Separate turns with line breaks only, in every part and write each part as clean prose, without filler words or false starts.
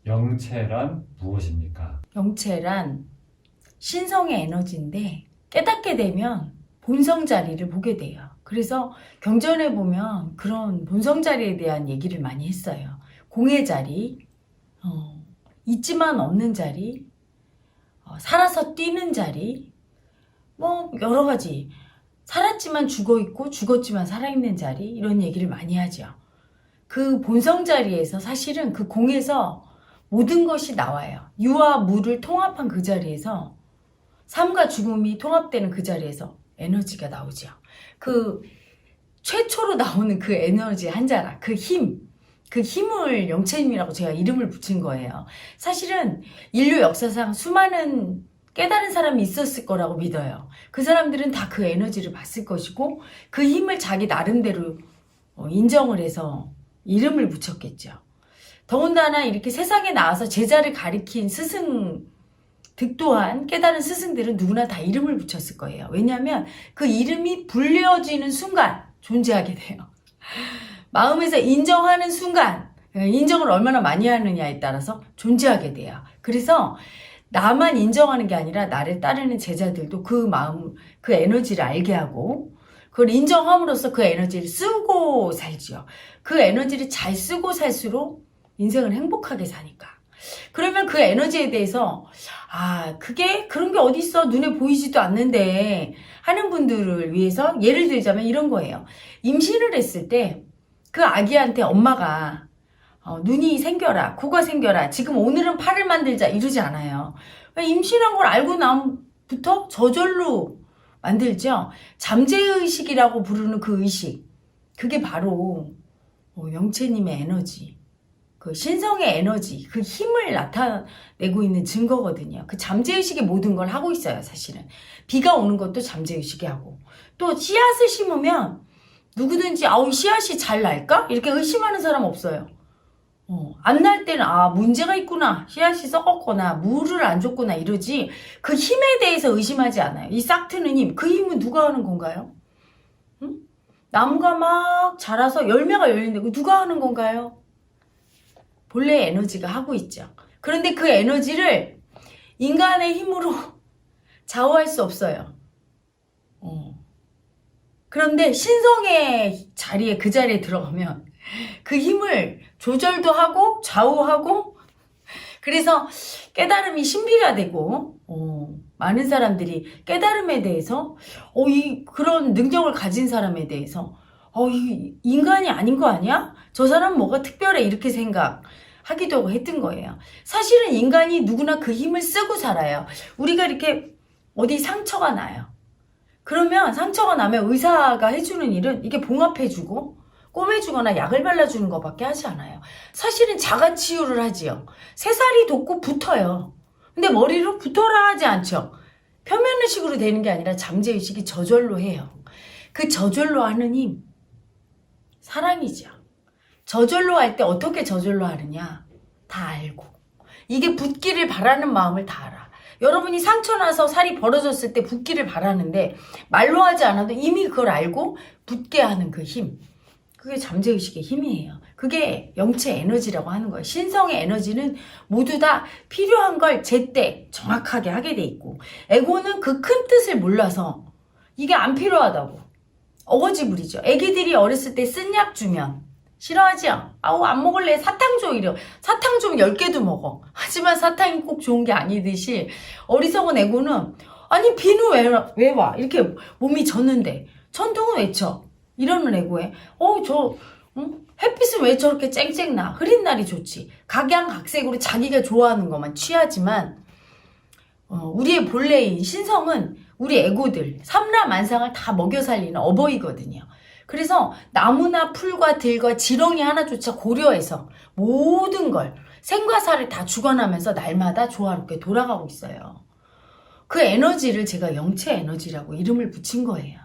영체란 무엇입니까?
영체란 신성의 에너지인데 깨닫게 되면 본성 자리를 보게 돼요. 그래서 경전에 보면 그런 본성 자리에 대한 얘기를 많이 했어요. 공의 자리, 있지만 없는 자리, 살아서 뛰는 자리, 뭐 여러 가지. 살았지만 죽어있고 죽었지만 살아있는 자리, 이런 얘기를 많이 하죠. 그 본성 자리에서 사실은 그 공에서 모든 것이 나와요. 유와 무를 통합한 그 자리에서 삶과 죽음이 통합되는 그 자리에서 에너지가 나오죠. 그 최초로 나오는 그 에너지 한 자락, 그 힘을 영체님이라고 제가 이름을 붙인 거예요. 사실은 인류 역사상 수많은 깨달은 사람이 있었을 거라고 믿어요. 그 사람들은 다 그 에너지를 봤을 것이고 그 힘을 자기 나름대로 인정을 해서 이름을 붙였겠죠. 더군다나 이렇게 세상에 나와서 제자를 가리킨 스승 득도한 깨달은 스승들은 누구나 다 이름을 붙였을 거예요. 왜냐하면 그 이름이 불려지는 순간 존재하게 돼요. 마음에서 인정하는 순간, 인정을 얼마나 많이 하느냐에 따라서 존재하게 돼요. 그래서 나만 인정하는 게 아니라 나를 따르는 제자들도 그 마음, 그 에너지를 알게 하고 그걸 인정함으로써 그 에너지를 쓰고 살지요. 그 에너지를 잘 쓰고 살수록 인생을 행복하게 사니까. 그러면 그 에너지에 대해서 그게 그런 게 어디 있어? 눈에 보이지도 않는데 하는 분들을 위해서 예를 들자면 이런 거예요. 임신을 했을 때 그 아기한테 엄마가 눈이 생겨라, 코가 생겨라, 지금 오늘은 팔을 만들자 이러지 않아요. 임신한 걸 알고 나부터 저절로 만들죠. 잠재의식이라고 부르는 그 의식, 그게 바로 영체님의 에너지, 그 신성의 에너지, 그 힘을 나타내고 있는 증거거든요. 그 잠재의식이 모든 걸 하고 있어요. 사실은 비가 오는 것도 잠재의식이 하고, 또 씨앗을 심으면 누구든지 씨앗이 잘 날까? 이렇게 의심하는 사람 없어요. 안 날 때는 문제가 있구나, 씨앗이 썩었거나 물을 안 줬구나 이러지, 그 힘에 대해서 의심하지 않아요. 이 싹 트는 힘, 그 힘은 누가 하는 건가요? 응? 나무가 막 자라서 열매가 열리는데 누가 하는 건가요? 본래 에너지가 하고 있죠. 그런데 그 에너지를 인간의 힘으로 좌우할 수 없어요. 그런데 신성의 자리에, 그 자리에 들어가면 그 힘을 조절도 하고 좌우하고, 그래서 깨달음이 신비가 되고 많은 사람들이 깨달음에 대해서 그런 능력을 가진 사람에 대해서 이 인간이 아닌 거 아니야? 저 사람 뭐가 특별해? 이렇게 생각하기도 하고 했던 거예요. 사실은 인간이 누구나 그 힘을 쓰고 살아요. 우리가 이렇게 어디 상처가 나요. 그러면 상처가 나면 의사가 해주는 일은 이게 봉합해주고 꼬매주거나 약을 발라주는 것밖에 하지 않아요. 사실은 자가치유를 하지요. 새살이 돋고 붙어요. 근데 머리로 붙어라 하지 않죠. 표면의식으로 되는 게 아니라 잠재의식이 저절로 해요. 그 저절로 하는 힘, 사랑이죠. 저절로 할 때 어떻게 저절로 하느냐 다 알고, 이게 붙기를 바라는 마음을 다 알아. 여러분이 상처나서 살이 벌어졌을 때 붙기를 바라는데 말로 하지 않아도 이미 그걸 알고 붙게 하는 그 힘, 그게 잠재의식의 힘이에요. 그게 영체 에너지라고 하는 거예요. 신성의 에너지는 모두 다 필요한 걸 제때 정확하게 하게 돼 있고, 에고는 그 큰 뜻을 몰라서 이게 안 필요하다고 어거지 부리죠. 애기들이 어렸을 때 쓴 약 주면 싫어하지요. 안 먹을래, 사탕 줘 이래. 사탕 주면 10개도 먹어. 하지만 사탕이 꼭 좋은 게 아니듯이 어리석은 애고는 비는 왜 와? 이렇게 몸이 젖는데 천둥은 왜 쳐? 이러는 애고에 햇빛은 왜 저렇게 쨍쨍나? 흐린 날이 좋지. 각양각색으로 자기가 좋아하는 것만 취하지만 우리의 본래인 신성은 우리 애고들 삼라만상을 다 먹여 살리는 어버이거든요. 그래서 나무나 풀과 들과 지렁이 하나조차 고려해서 모든 걸, 생과 사를 다 죽어나면서 날마다 조화롭게 돌아가고 있어요. 그 에너지를 제가 영체 에너지라고 이름을 붙인 거예요.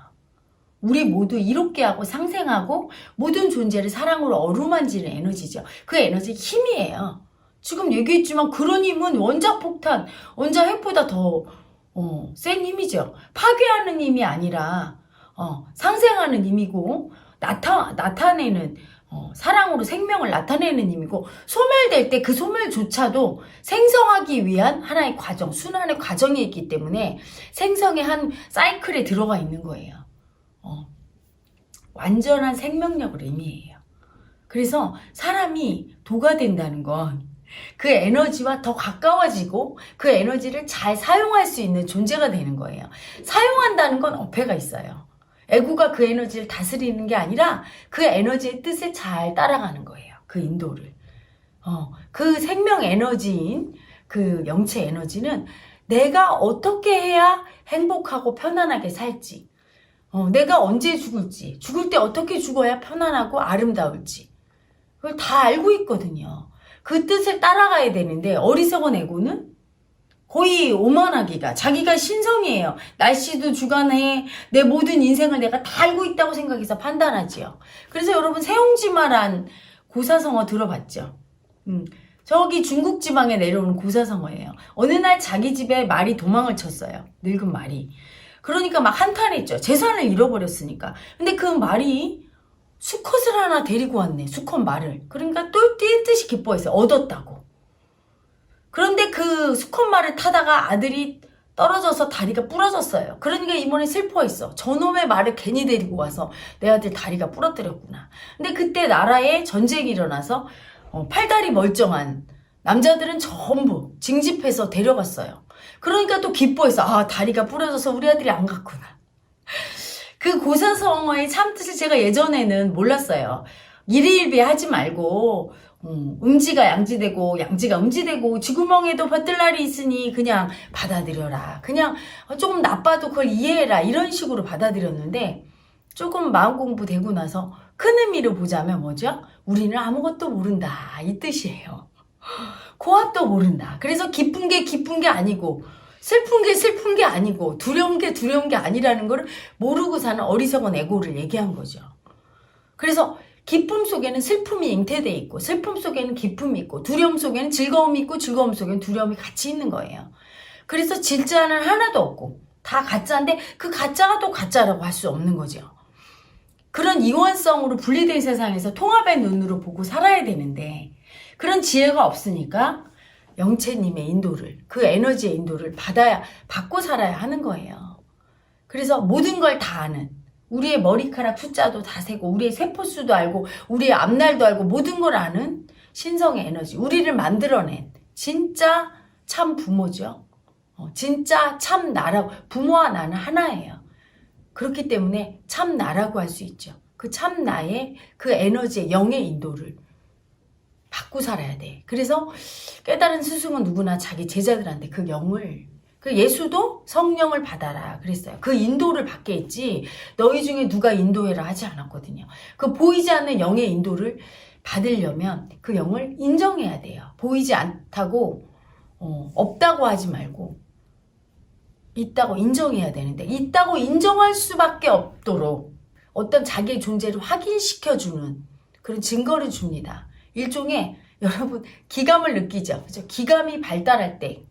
우리 모두 이롭게 하고 상생하고 모든 존재를 사랑으로 어루만지는 에너지죠. 그 에너지 힘이에요. 지금 얘기했지만 그런 힘은 원자폭탄, 원자핵보다 더 센 힘이죠. 파괴하는 힘이 아니라 상생하는 힘이고, 나타내는 사랑으로 생명을 나타내는 힘이고, 소멸될 때 그 소멸조차도 생성하기 위한 하나의 과정, 순환의 과정이 있기 때문에 생성의 한 사이클에 들어가 있는 거예요. 완전한 생명력을 의미해요. 그래서 사람이 도가 된다는 건 그 에너지와 더 가까워지고 그 에너지를 잘 사용할 수 있는 존재가 되는 거예요. 사용한다는 건 어폐가 있어요. 에고가 그 에너지를 다스리는 게 아니라 그 에너지의 뜻에 잘 따라가는 거예요. 그 인도를. 그 생명 에너지인 그 영체 에너지는 내가 어떻게 해야 행복하고 편안하게 살지, 내가 언제 죽을지, 죽을 때 어떻게 죽어야 편안하고 아름다울지, 그걸 다 알고 있거든요. 그 뜻을 따라가야 되는데, 어리석은 에고는 거의 오만하기가, 자기가 신성이에요. 날씨도 주관해, 내 모든 인생을 내가 다 알고 있다고 생각해서 판단하지요. 그래서 여러분, 세옹지마란 고사성어 들어봤죠? 저기 중국 지방에 내려오는 고사성어예요. 어느 날 자기 집에 말이 도망을 쳤어요. 늙은 말이. 그러니까 막 한탄했죠. 재산을 잃어버렸으니까. 근데 그 말이 수컷을 하나 데리고 왔네. 수컷 말을. 그러니까 또 뛸 듯이 기뻐했어요. 얻었다고. 그런데 그 수컷 말을 타다가 아들이 떨어져서 다리가 부러졌어요. 그러니까 이번에 슬퍼했어. 저놈의 말을 괜히 데리고 와서 내 아들 다리가 부러뜨렸구나. 근데 그때 나라에 전쟁이 일어나서 팔다리 멀쩡한 남자들은 전부 징집해서 데려갔어요. 그러니까 또 기뻐했어. 아, 다리가 부러져서 우리 아들이 안 갔구나. 그 고사성어의 참뜻을 제가 예전에는 몰랐어요. 일희일비 하지 말고 음지가 양지되고 양지가 음지되고 쥐구멍에도 벼뜰날이 있으니 그냥 받아들여라. 그냥 조금 나빠도 그걸 이해해라. 이런 식으로 받아들였는데, 조금 마음 공부되고 나서 큰 의미를 보자면 뭐죠? 우리는 아무것도 모른다. 이 뜻이에요. 고압도 모른다. 그래서 기쁜 게 기쁜 게 아니고, 슬픈 게 슬픈 게 아니고, 두려운 게 두려운 게 아니라는 걸 모르고 사는 어리석은 에고를 얘기한 거죠. 그래서 기쁨 속에는 슬픔이 잉태돼 있고, 슬픔 속에는 기쁨이 있고, 두려움 속에는 즐거움이 있고, 즐거움 속에는 두려움이 같이 있는 거예요. 그래서 진짜는 하나도 없고 다 가짜인데, 그 가짜가 또 가짜라고 할 수 없는 거죠. 그런 이원성으로 분리된 세상에서 통합의 눈으로 보고 살아야 되는데, 그런 지혜가 없으니까 영체님의 인도를, 그 에너지의 인도를 받고 살아야 하는 거예요. 그래서 모든 걸 다 아는, 우리의 머리카락 숫자도 다 세고, 우리의 세포수도 알고, 우리의 앞날도 알고, 모든 걸 아는 신성의 에너지, 우리를 만들어낸 진짜 참 부모죠. 진짜 참 나라고, 부모와 나는 하나예요. 그렇기 때문에 참 나라고 할 수 있죠. 그 참 나의 그 에너지의 영의 인도를 받고 살아야 돼. 그래서 깨달은 스승은 누구나 자기 제자들한테 그 영을, 그 예수도 성령을 받아라 그랬어요. 그 인도를 받게 했지, 너희 중에 누가 인도해라 하지 않았거든요. 그 보이지 않는 영의 인도를 받으려면 그 영을 인정해야 돼요. 보이지 않다고 없다고 하지 말고 있다고 인정해야 되는데, 있다고 인정할 수밖에 없도록 어떤 자기의 존재를 확인시켜주는 그런 증거를 줍니다. 일종의, 여러분 기감을 느끼죠. 그죠? 기감이 발달할 때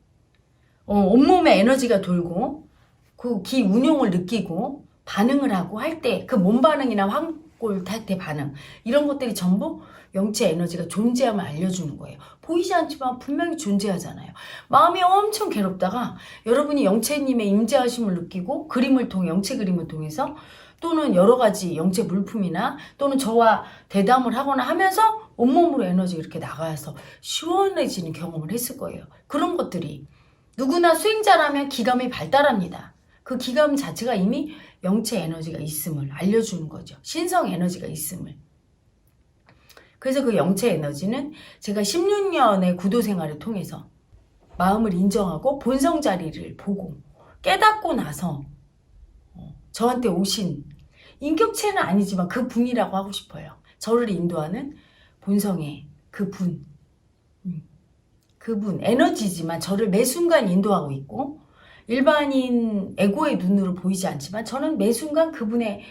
온몸에 에너지가 돌고 그 기 운용을 느끼고 반응을 하고 할 때, 그 몸 반응이나 황골 탈때 반응, 이런 것들이 전부 영체 에너지가 존재함을 알려주는 거예요. 보이지 않지만 분명히 존재하잖아요. 마음이 엄청 괴롭다가 여러분이 영체님의 임재하심을 느끼고 그림을 통해, 영체 그림을 통해서, 또는 여러 가지 영체 물품이나 또는 저와 대담을 하거나 하면서 온몸으로 에너지가 이렇게 나가서 시원해지는 경험을 했을 거예요. 그런 것들이 누구나 수행자라면 기감이 발달합니다. 그 기감 자체가 이미 영체 에너지가 있음을 알려주는 거죠. 신성 에너지가 있음을. 그래서 그 영체 에너지는 제가 16년의 구도 생활을 통해서 마음을 인정하고 본성 자리를 보고 깨닫고 나서 저한테 오신, 인격체는 아니지만 그 분이라고 하고 싶어요. 저를 인도하는 본성의 그 분. 그분, 에너지지만 저를 매 순간 인도하고 있고, 일반인 에고의 눈으로 보이지 않지만 저는 매 순간 그분의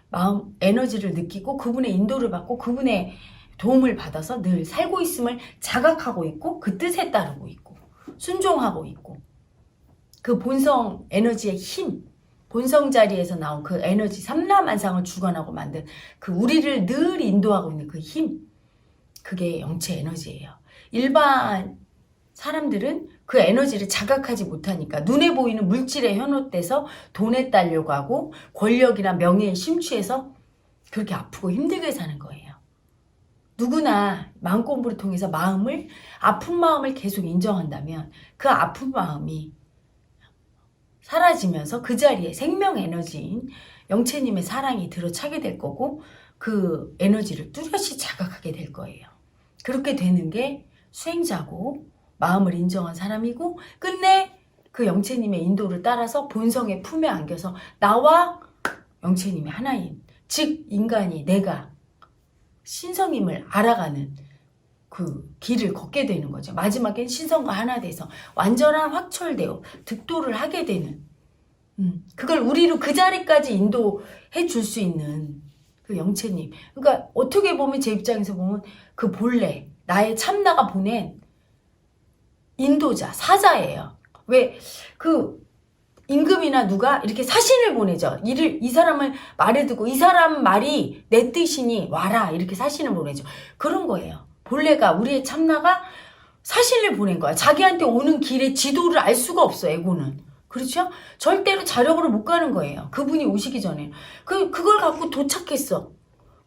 마음, 에너지를 느끼고 그분의 인도를 받고 그분의 도움을 받아서 늘 살고 있음을 자각하고 있고, 그 뜻에 따르고 있고 순종하고 있고, 그 본성 에너지의 힘, 본성 자리에서 나온 그 에너지, 삼라만상을 주관하고 만든 그 우리를 늘 인도하고 있는 그 힘, 그게 영체 에너지예요. 일반 사람들은 그 에너지를 자각하지 못하니까 눈에 보이는 물질에 현혹돼서 돈에 따려고 하고 권력이나 명예에 심취해서 그렇게 아프고 힘들게 사는 거예요. 누구나 마음 공부를 통해서 아픈 마음을 계속 인정한다면 그 아픈 마음이 사라지면서 그 자리에 생명 에너지인 영체님의 사랑이 들어차게 될 거고 그 에너지를 뚜렷이 자각하게 될 거예요. 그렇게 되는 게 수행자고 마음을 인정한 사람이고 끝내 그 영체님의 인도를 따라서 본성의 품에 안겨서 나와 영체님이 하나인, 즉 인간이 내가 신성임을 알아가는 그 길을 걷게 되는 거죠. 마지막엔 신성과 하나 돼서 완전한 확철되어 득도를 하게 되는 그걸 우리로 그 자리까지 인도해 줄 수 있는 그 영체님. 그러니까 어떻게 보면 제 입장에서 보면 그 본래 나의 참나가 보낸 인도자, 사자예요. 왜 그 임금이나 누가 이렇게 사신을 보내죠. 이 사람을 말에 두고 이 사람 말이 내 뜻이니 와라 이렇게 사신을 보내죠. 그런 거예요. 본래가 우리의 참나가 사신을 보낸 거야. 자기한테 오는 길의 지도를 알 수가 없어, 에고는. 그렇죠? 절대로 자력으로 못 가는 거예요. 그분이 오시기 전에. 그걸 갖고 도착했어.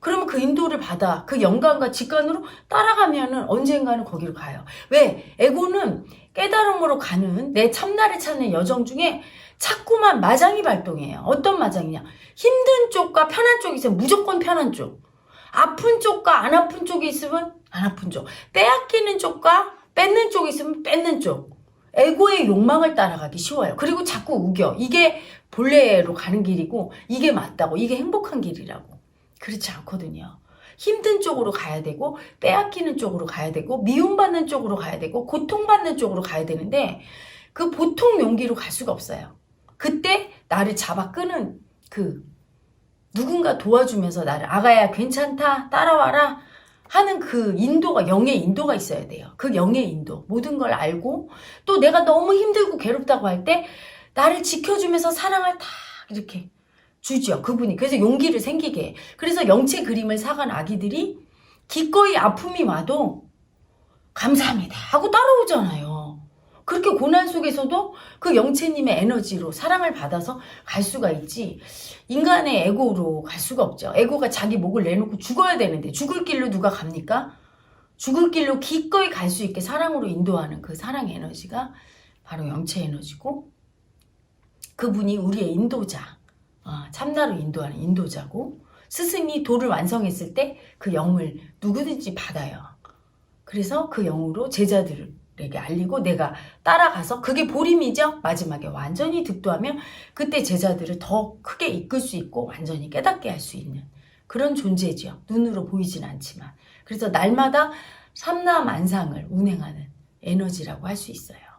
그러면 그 인도를 받아. 그 영감과 직관으로 따라가면은 언젠가는 거기로 가요. 왜? 에고는 깨달음으로 가는 내 참나를 찾는 여정 중에 자꾸만 마장이 발동해요. 어떤 마장이냐? 힘든 쪽과 편한 쪽이 있으면 무조건 편한 쪽. 아픈 쪽과 안 아픈 쪽이 있으면 안 아픈 쪽. 빼앗기는 쪽과 뺏는 쪽이 있으면 뺏는 쪽. 에고의 욕망을 따라가기 쉬워요. 그리고 자꾸 우겨. 이게 본래로 가는 길이고 이게 맞다고. 이게 행복한 길이라고. 그렇지 않거든요. 힘든 쪽으로 가야 되고 빼앗기는 쪽으로 가야 되고 미움받는 쪽으로 가야 되고 고통받는 쪽으로 가야 되는데 그 보통 용기로 갈 수가 없어요. 그때 나를 잡아 끄는 그 누군가 도와주면서 나를 아가야 괜찮다 따라와라 하는 그 인도가 영의 인도가 있어야 돼요. 그 영의 인도 모든 걸 알고 또 내가 너무 힘들고 괴롭다고 할 때 나를 지켜주면서 사랑을 다 이렇게 주죠. 그분이. 그래서 용기를 생기게 해. 그래서 영체 그림을 사간 아기들이 기꺼이 아픔이 와도 감사합니다 하고 따라오잖아요. 그렇게 고난 속에서도 그 영체님의 에너지로 사랑을 받아서 갈 수가 있지 인간의 에고로 갈 수가 없죠. 에고가 자기 목을 내놓고 죽어야 되는데 죽을 길로 누가 갑니까? 죽을 길로 기꺼이 갈 수 있게 사랑으로 인도하는 그 사랑의 에너지가 바로 영체 에너지고 그분이 우리의 인도자 참나로 인도하는 인도자고 스승이 도를 완성했을 때 그 영을 누구든지 받아요. 그래서 그 영으로 제자들에게 알리고 내가 따라가서 그게 보림이죠. 마지막에 완전히 득도하면 그때 제자들을 더 크게 이끌 수 있고 완전히 깨닫게 할 수 있는 그런 존재죠. 눈으로 보이진 않지만. 그래서 날마다 삼라만상을 운행하는 에너지라고 할 수 있어요.